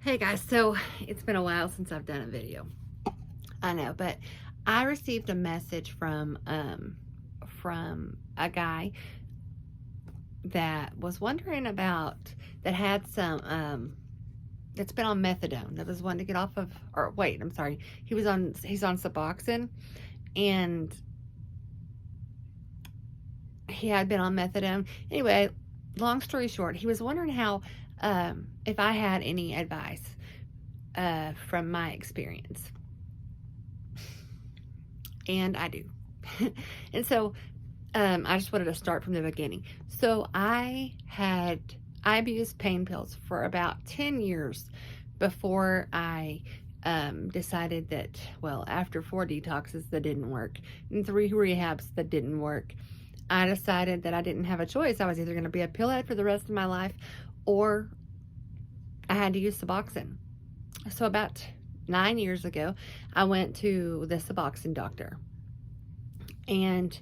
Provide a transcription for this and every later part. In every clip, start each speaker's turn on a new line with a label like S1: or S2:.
S1: Hey guys, so it's been a while since I've done a video. I know, but I received a message from a guy that was wondering about that had some that's been on methadone, that was wanting to get off of, or wait, I'm sorry. He's on Suboxone, and he had been on methadone. Anyway, long story short, he was wondering how if I had any advice from my experience. And I do. And so I just wanted to start from the beginning. So I abused pain pills for about 10 years before I decided that, well, after 4 detoxes that didn't work and 3 rehabs that didn't work, I decided that I didn't have a choice. I was either going to be a pillhead for the rest of my life, or I had to use Suboxone. So about 9 years ago, I went to the Suboxone doctor. And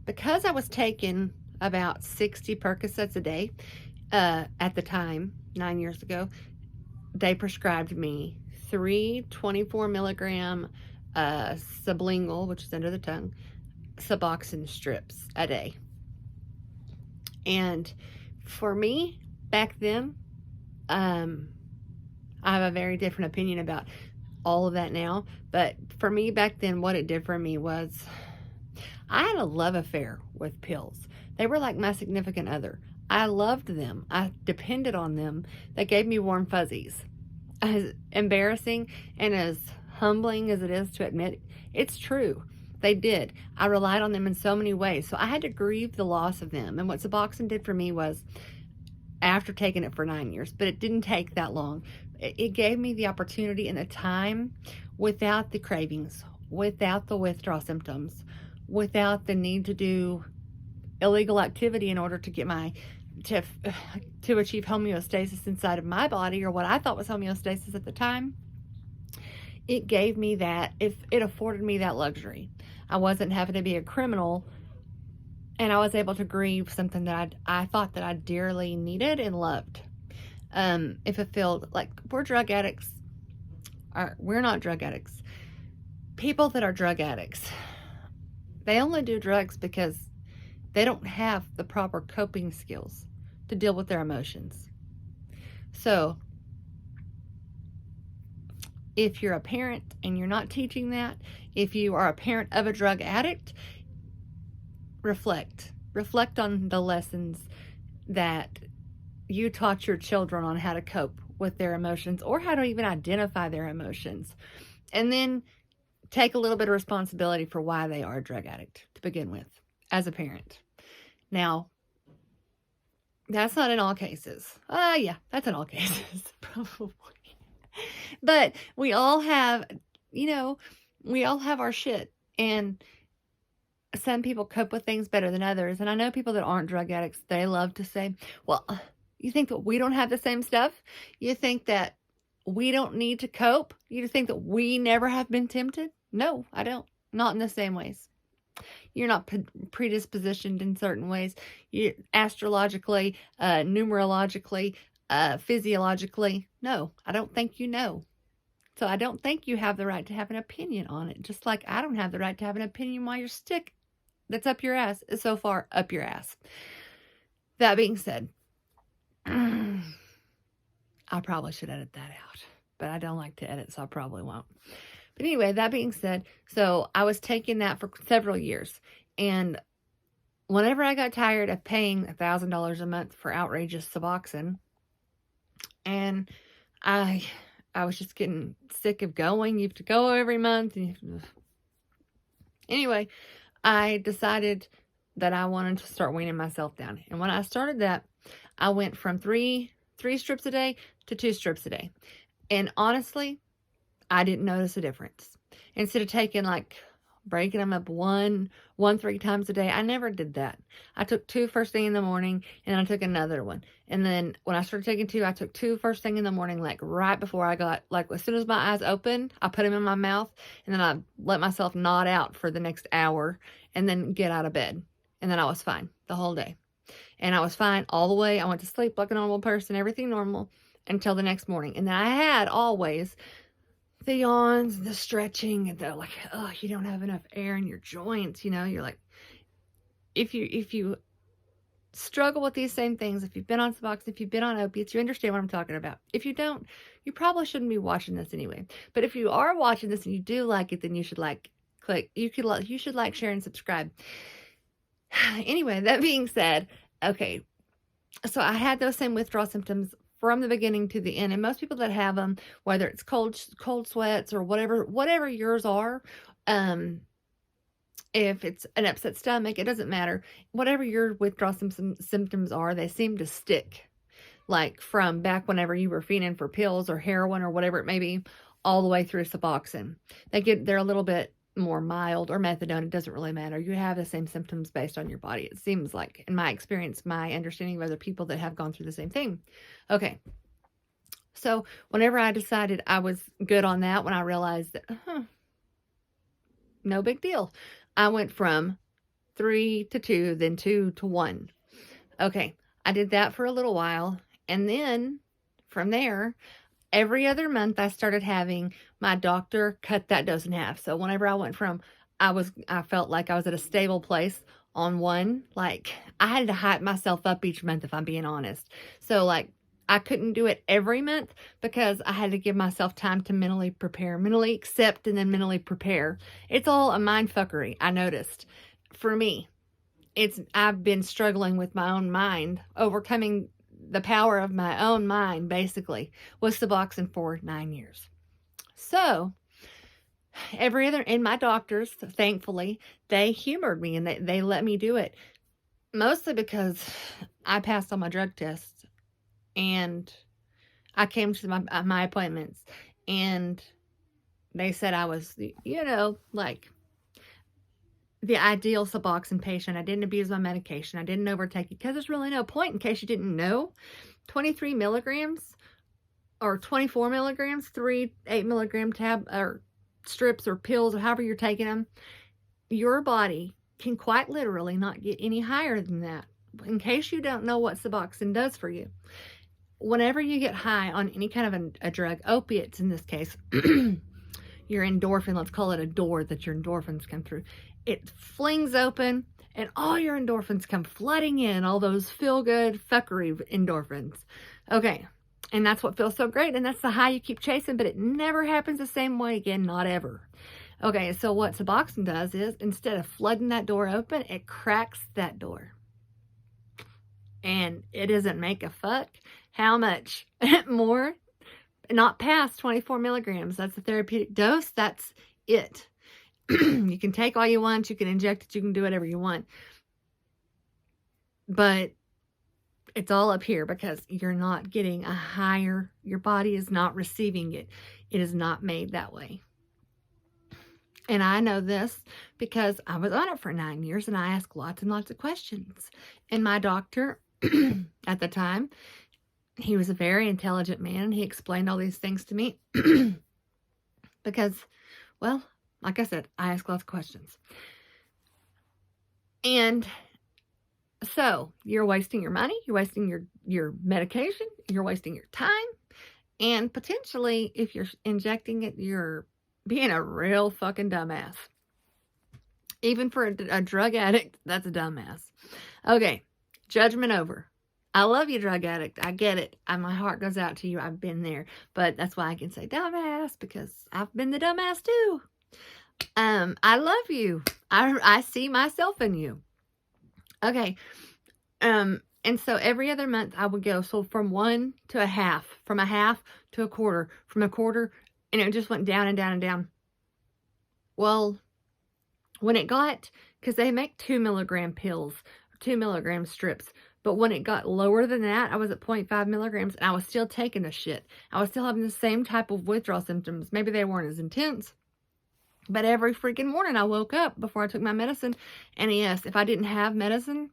S1: because I was taking about 60 Percocets a day at the time, 9 years ago, they prescribed me 3 24 milligram sublingual, which is under the tongue, Suboxone strips a day. And for me, back then, I have a very different opinion about all of that now. But for me back then, what it did for me was I had a love affair with pills. They were like my significant other. I loved them. I depended on them. They gave me warm fuzzies. As embarrassing and as humbling as it is to admit, it's true. They did. I relied on them in so many ways. So I had to grieve the loss of them. And what Suboxone did for me was, after taking it for 9 years, but it didn't take that long, it gave me the opportunity and the time without the cravings, without the withdrawal symptoms, without the need to do illegal activity in order to get to achieve homeostasis inside of my body, or what I thought was homeostasis at the time. It gave me that, if it afforded me that luxury. I wasn't having to be a criminal, and I was able to grieve something that I thought that I dearly needed and loved. It fulfilled, like, we're drug addicts. We're not drug addicts. People that are drug addicts, they only do drugs because they don't have the proper coping skills to deal with their emotions. So if you're a parent and you're not teaching that, if you are a parent of a drug addict, reflect on the lessons that you taught your children on how to cope with their emotions, or how to even identify their emotions, and then take a little bit of responsibility for why they are a drug addict to begin with as a parent. Now, that's not in all cases. Yeah, that's in all cases, probably. But we all have, we all have our shit. And some people cope with things better than others. And I know people that aren't drug addicts, they love to say, well, you think that we don't have the same stuff? You think that we don't need to cope? You think that we never have been tempted? No, I don't. Not in the same ways. You're not predispositioned in certain ways. You astrologically, numerologically, physiologically. No, I don't think you know. So I don't think you have the right to have an opinion on it. Just like I don't have the right to have an opinion why your stick that's up your ass is so far up your ass. That being said, I probably should edit that out, but I don't like to edit, so I probably won't. But anyway, that being said, so I was taking that for several years. And whenever I got tired of paying $1,000 a month for outrageous Suboxone, and I was just getting sick of going. You have to go every month. Anyway, I decided that I wanted to start weaning myself down. And when I started that, I went from three strips a day to 2 strips a day. And honestly, I didn't notice a difference. Instead of taking, breaking them up one 3 times a day, I never did that. I took 2 first thing in the morning, and I took another one. And then when I started taking 2, I took 2 first thing in the morning, right before I got, as soon as my eyes opened, I put them in my mouth, and then I let myself nod out for the next hour, and then get out of bed. And then I was fine the whole day. And I was fine all the way. I went to sleep like a normal person, everything normal. until the next morning. And then I had always the yawns, the stretching, and the like, oh, you don't have enough air in your joints. You're like, if you struggle with these same things, if you've been on Suboxone, if you've been on opiates, you understand what I'm talking about. If you don't, you probably shouldn't be watching this anyway. But if you are watching this and you do like it, then you should you should like, share, and subscribe. Anyway, that being said, okay, so I had those same withdrawal symptoms from the beginning to the end. And most people that have them, whether it's cold sweats or whatever yours are, if it's an upset stomach, it doesn't matter. Whatever your withdrawal symptoms are, they seem to stick. Like from back whenever you were fiending for pills or heroin or whatever it may be, all the way through Suboxone. They're a little bit more mild, or methadone. It doesn't really matter. You have the same symptoms based on your body. It seems like, in my experience, my understanding of other people that have gone through the same thing. Okay. So whenever I decided I was good on that, when I realized that, no big deal. I went from 3 to 2, then 2 to 1. Okay. I did that for a little while. And then from there, every other month I started having my doctor cut that dose in half. So whenever I went from, I felt like I was at a stable place on 1, like I had to hype myself up each month, if I'm being honest. So like I couldn't do it every month because I had to give myself time to mentally prepare, mentally accept, and then mentally prepare. It's all a mind fuckery, I noticed. For me, I've been struggling with my own mind, overcoming the power of my own mind, basically, with Suboxone for 9 years. So, and my doctors, thankfully, they humored me and they let me do it. Mostly because I passed all my drug tests and I came to my appointments and they said I was, like the ideal Suboxone patient. I didn't abuse my medication. I didn't overtake it because there's really no point, in case you didn't know. 23 milligrams or 24 milligrams, 3 8-milligram or strips or pills or however you're taking them, your body can quite literally not get any higher than that. In case you don't know what Suboxone does for you, whenever you get high on any kind of a drug, opiates in this case, your endorphin, let's call it a door that your endorphins come through, it flings open and all your endorphins come flooding in, all those feel-good fuckery endorphins. Okay, and that's what feels so great, and that's the high you keep chasing, but it never happens the same way again, not ever. Okay, so what Suboxone does is, instead of flooding that door open, it cracks that door. And it doesn't make a fuck how much more, not past 24 milligrams. That's the therapeutic dose. That's it. You can take all you want. You can inject it. You can do whatever you want. But it's all up here because you're not getting a higher, your body is not receiving it. It is not made that way. And I know this because I was on it for 9 years and I asked lots and lots of questions. And my doctor at the time, he was a very intelligent man, and he explained all these things to me because, well, like I said, I ask lots of questions. And so you're wasting your money, you're wasting your medication, you're wasting your time, and potentially, if you're injecting it, you're being a real fucking dumbass. Even for a drug addict, that's a dumbass. Okay, judgment over. I love you, drug addict. I get it. My heart goes out to you. I've been there. But that's why I can say dumbass, because I've been the dumbass too. I love you. I see myself in you. Okay. And so every other month I would go. So from 1 to a half, from a half to a quarter, from a quarter, and it just went down and down and down. Well, when it got, because they make 2 milligram pills, 2 milligram strips. But when it got lower than that, I was at 0.5 milligrams, and I was still taking a shit. I was still having the same type of withdrawal symptoms. Maybe they weren't as intense. But every freaking morning I woke up before I took my medicine. And yes, if I didn't have medicine,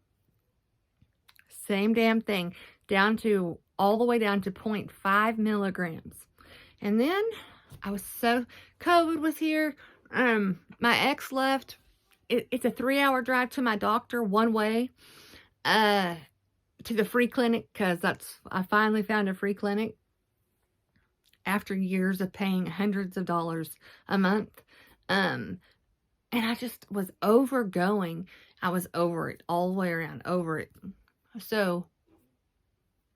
S1: same damn thing. All the way down to 0.5 milligrams. And then COVID was here. My ex left. It's a 3-hour drive to my doctor one way. To the free clinic, because I finally found a free clinic. after years of paying hundreds of dollars a month. And I just was overgoing. I was over it all the way around, over it. So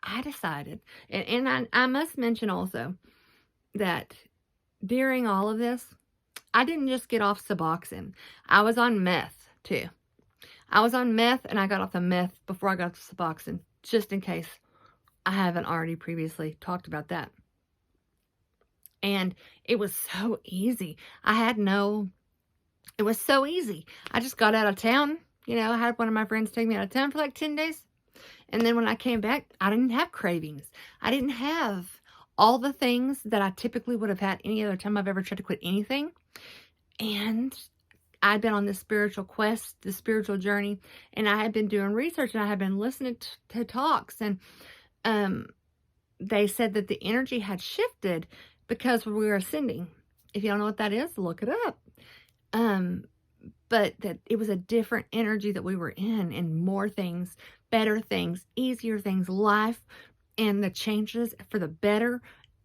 S1: I decided, and I must mention also that during all of this, I didn't just get off Suboxone. I was on meth too. I was on meth, and I got off the meth before I got to Suboxone, just in case I haven't already previously talked about that. And it was so easy. It was so easy. I just got out of town. You know, I had one of my friends take me out of town for like 10 days. And then when I came back, I didn't have cravings. I didn't have all the things that I typically would have had any other time I've ever tried to quit anything. And I'd been on this spiritual quest, this spiritual journey, and I had been doing research, and I had been listening to talks, and they said that the energy had shifted because we were ascending. If you don't know what that is, look it up. But that it was a different energy that we were in, and more things, better things, easier things, life, and the changes for the better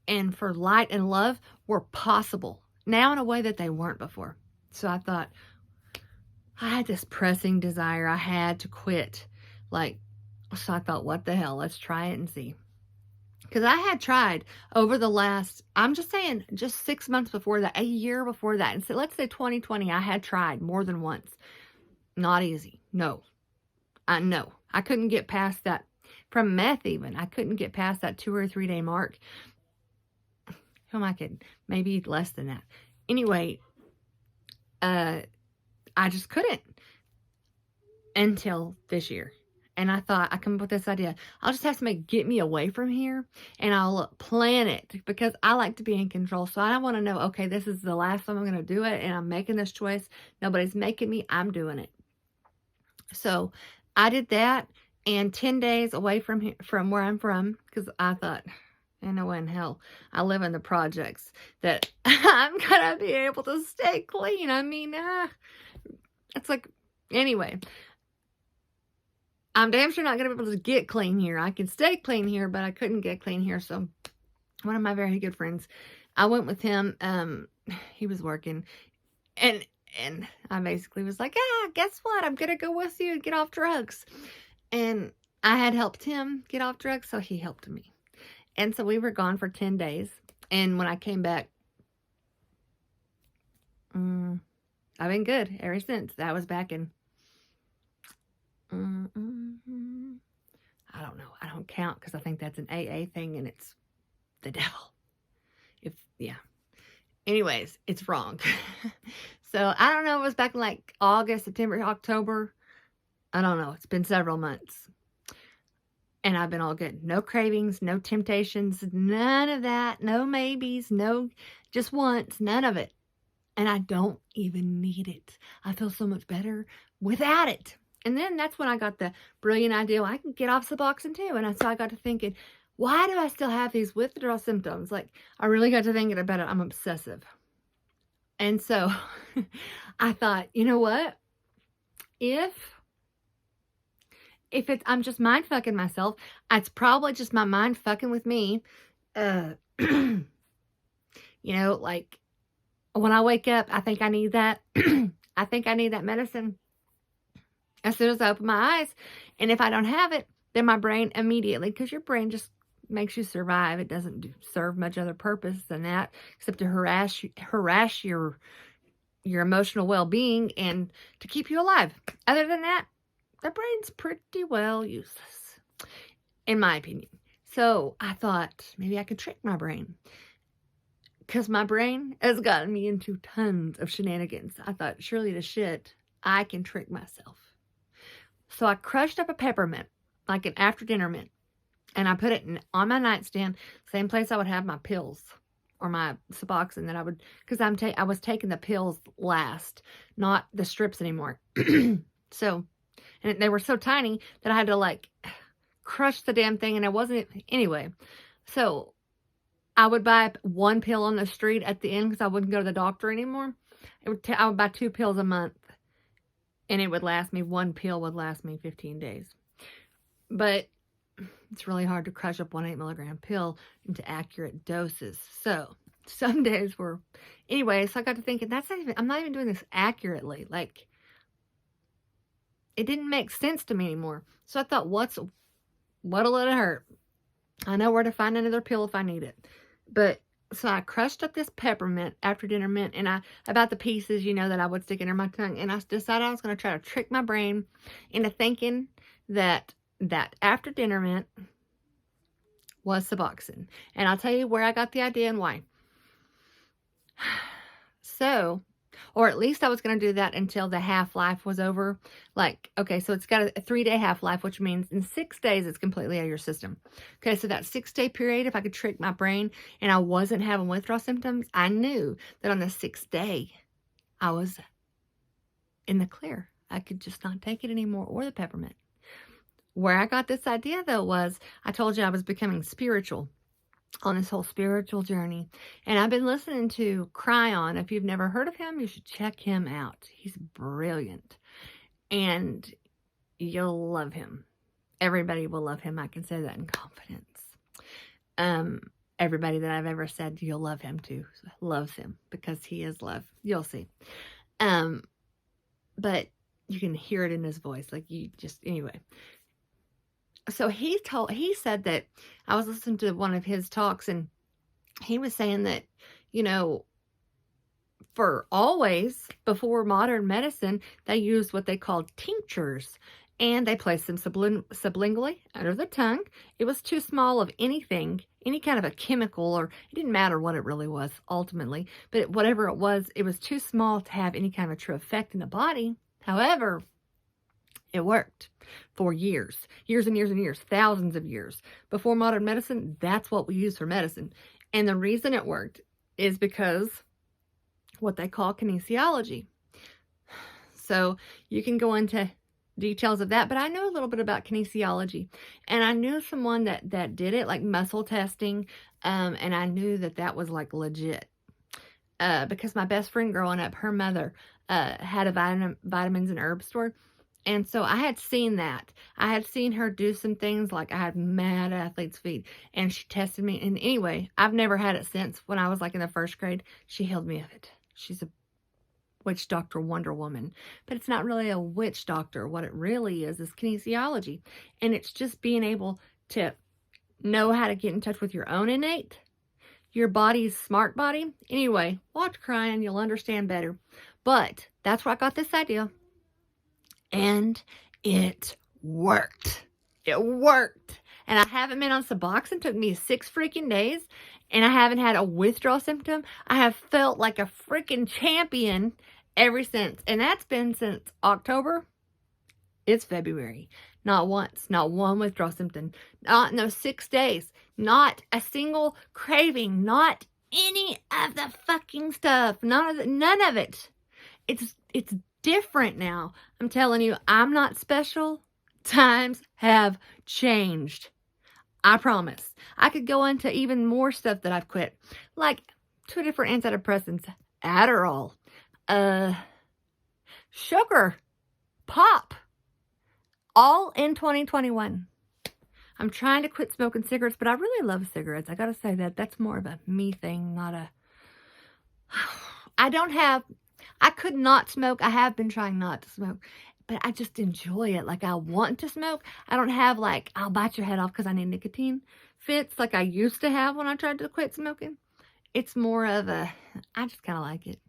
S1: and for light and love were possible now in a way that they weren't before. So I thought, I had this pressing desire. I had to quit. So I thought, what the hell? Let's try it and see. Because I had tried over the last, I'm just saying, just 6 months before that, a year before that. And so let's say 2020, I had tried more than once. Not easy. No. I couldn't get past that. From meth even, I couldn't get past that 2 or 3 day mark. Who am I kidding? Maybe less than that. Anyway, I just couldn't until this year. And I thought, I come up with this idea. I'll just have somebody get me away from here, and I'll plan it, because I like to be in control. So I don't want to know, okay, this is the last time I'm going to do it, and I'm making this choice. Nobody's making me. I'm doing it. So I did that, and 10 days away from here, from where I'm from, because I thought, ain't no way in hell I live in the projects that I'm going to be able to stay clean. I mean, it's like, anyway, I'm damn sure not going to be able to get clean here. I can stay clean here, but I couldn't get clean here. So one of my very good friends, I went with him. He was working, and I basically was like, guess what? I'm going to go with you and get off drugs. And I had helped him get off drugs, so he helped me. And so we were gone for 10 days. And when I came back, I've been good ever since. That was back in, I don't know. I don't count, because I think that's an AA thing, and it's the devil. Anyways, it's wrong. So I don't know. It was back in like August, September, October. I don't know. It's been several months. And I've been all good. No cravings, no temptations, none of that. No maybes, no just once, none of it. And I don't even need it. I feel so much better without it. And then that's when I got the brilliant idea, well, I can get off Suboxone too. And so I got to thinking, why do I still have these withdrawal symptoms? Like, I really got to thinking about it. I'm obsessive. And so I thought, you know what? If I'm just mind fucking myself, it's probably just my mind fucking with me. You know, like when I wake up, I think I need that. I think I need that medicine as soon as I open my eyes. And if I don't have it, then my brain immediately, because your brain just makes you survive. It doesn't serve much other purpose than that, except to harass your emotional well-being and to keep you alive. Other than that, the brain's pretty well useless, in my opinion. So I thought maybe I could trick my brain, because my brain has gotten me into tons of shenanigans. I thought, surely the shit, I can trick myself. So I crushed up a peppermint, like an after dinner mint, and I put it on my nightstand, same place I would have my pills or my Suboxone that I would, because I was taking the pills last, not the strips anymore. So, and they were so tiny that I had to like crush the damn thing, and it wasn't, anyway. So I would buy one pill on the street at the end, because I wouldn't go to the doctor anymore. I would buy 2 pills a month, and it would last me, one pill would last me 15 days. But it's really hard to crush up one 8 milligram pill into accurate doses. So some days were, anyway, so I got to thinking, I'm not even doing this accurately. Like, it didn't make sense to me anymore. So I thought, what'll it hurt? I know where to find another pill if I need it. But so I crushed up this peppermint after dinner mint, and about the pieces, that I would stick under my tongue. And I decided I was going to try to trick my brain into thinking that after dinner mint was Suboxone. And I'll tell you where I got the idea and why. So, or at least I was going to do that until the half-life was over. Like, okay, so it's got a 3-day half-life, which means in 6 days it's completely out of your system. Okay, so that 6-day period, if I could trick my brain and I wasn't having withdrawal symptoms, I knew that on the 6th day, I was in the clear. I could just not take it anymore, or the peppermint. Where I got this idea, though, was I told you I was becoming spiritual on this whole spiritual journey. And I've been listening to Cryon. If you've never heard of him, you should check him out. He's brilliant. And you'll love him. Everybody will love him. I can say that in confidence. Everybody that I've ever said you'll love him to loves him, because he is love. You'll see. But you can hear it in his voice. Like, anyway. So he said that, I was listening to one of his talks, and he was saying that, for always, before modern medicine, they used what they called tinctures, and they placed them sublingually under the tongue. It was too small of anything, any kind of a chemical, or it didn't matter what it really was ultimately, but whatever it was too small to have any kind of a true effect in the body. However, it worked for years and years and years, thousands of years. Before modern medicine, that's what we use for medicine. And the reason it worked is because what they call kinesiology. So you can go into details of that, but I know a little bit about kinesiology. And I knew someone that did it, like muscle testing, and I knew that was like legit. Because my best friend growing up, her mother had a vitamins and herb store. And so I had seen that. I had seen her do some things, like I had mad athlete's feet, and she tested me. And anyway, I've never had it since. When I was like in the 1st grade, she healed me of it. She's a witch doctor, Wonder Woman. But it's not really a witch doctor. What it really is kinesiology. And it's just being able to know how to get in touch with your own innate, your body's smart body. Anyway, watch Crying, you'll understand better. But that's where I got this idea. And it worked. It worked. And I haven't been on Suboxone. It took me 6 freaking days. And I haven't had a withdrawal symptom. I have felt like a freaking champion ever since. And that's been since October. It's February. Not once. Not one withdrawal symptom. Not 6 days. Not a single craving. Not any of the fucking stuff. None of it. It's different now. I'm telling you, I'm not special. Times have changed. I promise. I could go into even more stuff that I've quit. Like 2 different antidepressants. Adderall. Sugar. Pop. All in 2021. I'm trying to quit smoking cigarettes, but I really love cigarettes. I gotta say that. That's more of a me thing, not a... I could not smoke. I have been trying not to smoke, but I just enjoy it. Like, I want to smoke. I don't have, like, I'll bite your head off because I need nicotine fits like I used to have when I tried to quit smoking. It's more of I just kind of like it.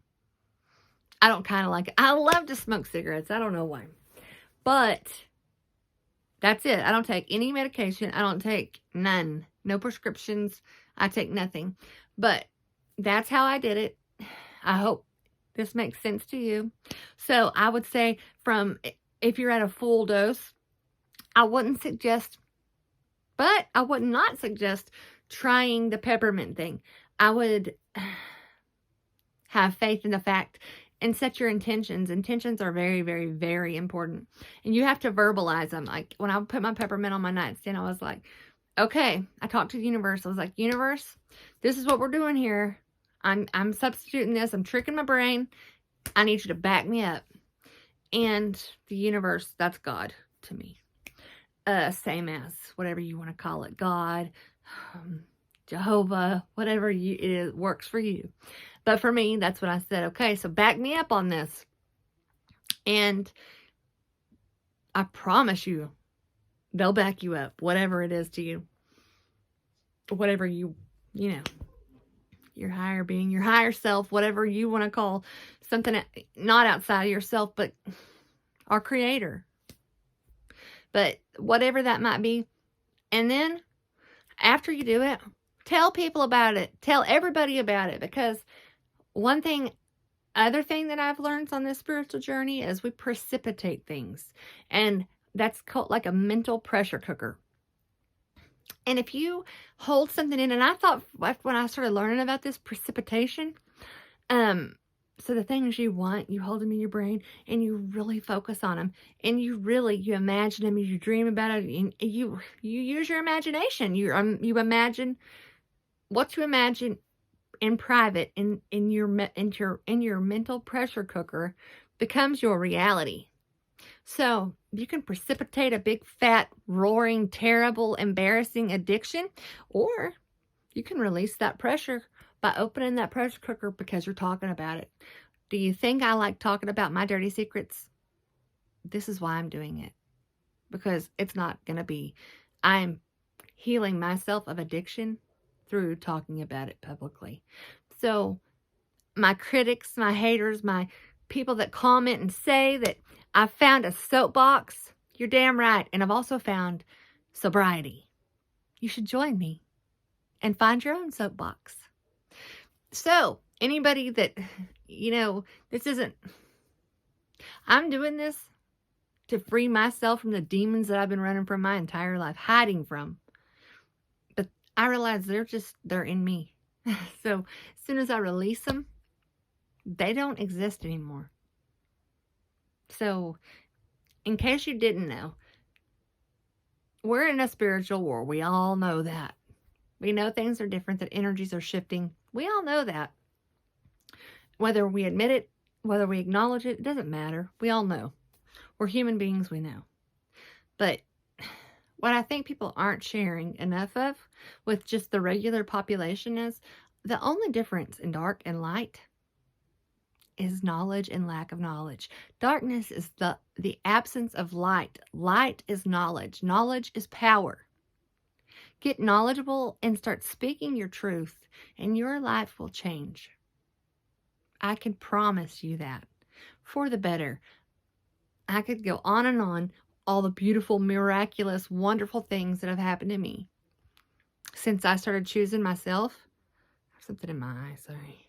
S1: I don't kind of like it. I love to smoke cigarettes. I don't know why. But that's it. I don't take any medication. I don't take none. No prescriptions. I take nothing. But that's how I did it. I hope this makes sense to you. So I would say, if you're at a full dose, I wouldn't suggest, but I would not suggest trying the peppermint thing. I would have faith in the fact and set your intentions. Intentions are very, very, very important. And you have to verbalize them. Like, when I put my peppermint on my nightstand, I was like, okay, I talked to the universe. I was like, universe, this is what we're doing here. I'm substituting this. I'm tricking my brain. I need you to back me up. And the universe, that's God to me. same as whatever you want to call it, God, um, Jehovah, whatever it is, works for you. But for me, that's what I said. Okay, so back me up on this. And I promise you, they'll back you up, whatever it is to you. Whatever you know, your higher being, your higher self, whatever you want to call something not outside of yourself, but our creator. But whatever that might be. And then after you do it, tell people about it. Tell everybody about it. Because other thing that I've learned on this spiritual journey is we precipitate things. And that's called like a mental pressure cooker. And if you hold something in, and I thought when I started learning about this precipitation, so the things you want, you hold them in your brain and you really focus on them, and you imagine them, you dream about it, and you use your imagination. You imagine what you imagine in private in your mental pressure cooker becomes your reality. So you can precipitate a big, fat, roaring, terrible, embarrassing addiction, or you can release that pressure by opening that pressure cooker because you're talking about it. Do you think I like talking about my dirty secrets? This is why I'm doing it. Because it's not going to be, I'm healing myself of addiction through talking about it publicly. So my critics, my haters, my people that comment and say that I found a soapbox, you're damn right. And I've also found sobriety. You should join me and find your own soapbox. So anybody that, I'm doing this to free myself from the demons that I've been running from my entire life, hiding from. But I realize they're in me. So as soon as I release them, they don't exist anymore. So in case you didn't know, we're in a spiritual war. We all know that. We know things are different, that energies are shifting. We all know that. Whether we admit it, whether we acknowledge it, it doesn't matter. We all know. We're human beings, we know. But what I think people aren't sharing enough of with just the regular population is the only difference in dark and light is knowledge and lack of knowledge. Darkness is the absence of light. Light is knowledge. Knowledge is power. Get knowledgeable and start speaking your truth, and your life will change. I can promise you that. For the better. I could go on and on, all the beautiful, miraculous, wonderful things that have happened to me since I started choosing myself. There's something in my eye, sorry.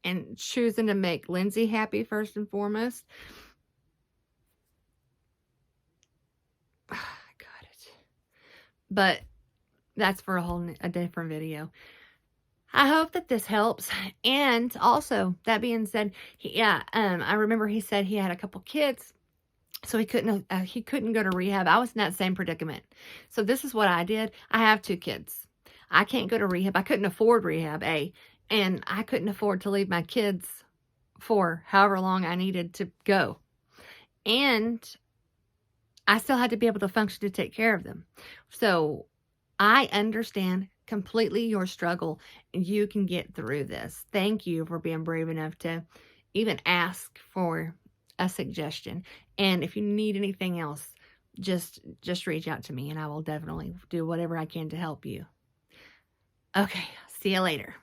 S1: And choosing to make Lindsay happy first and foremost. I got it. But that's for a different video. I hope that this helps. And also, that being said, I remember he said he had a couple kids, so he couldn't go to rehab. I was in that same predicament. So this is what I did. I have 2 kids. I can't go to rehab. I couldn't afford rehab, and I couldn't afford to leave my kids for however long I needed to go. And I still had to be able to function to take care of them. So I understand completely your struggle, and you can get through this. Thank you for being brave enough to even ask for a suggestion. And if you need anything else, just reach out to me, and I will definitely do whatever I can to help you. Okay, see you later.